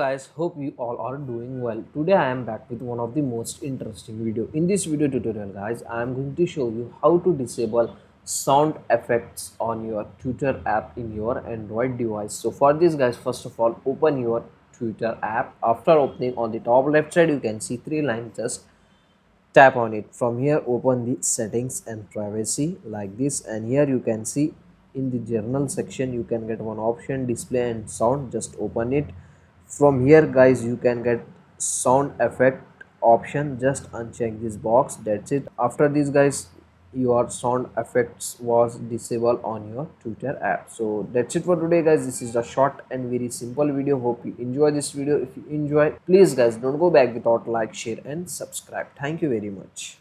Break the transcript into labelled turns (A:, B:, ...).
A: guys, hope you all are doing well. Today I am back with one of the most interesting video. In this video tutorial guys, I am going to show you how to disable sound effects on your Twitter app in your Android device. So for this guys, first of all open your Twitter app. After opening, on the top left side you can see three lines. Just tap on it. From here open the settings and privacy like this, and here you can see in the journal section you can get one option, display and sound. Just open it. From here guys you can get sound effect option. Just uncheck this box. That's it. After this guys, your sound effects was disabled on your Twitter app. So that's it for today guys. This is a short and very simple video. Hope you enjoy this video. If you enjoy, please guys don't go back without like, share and subscribe. Thank you very much.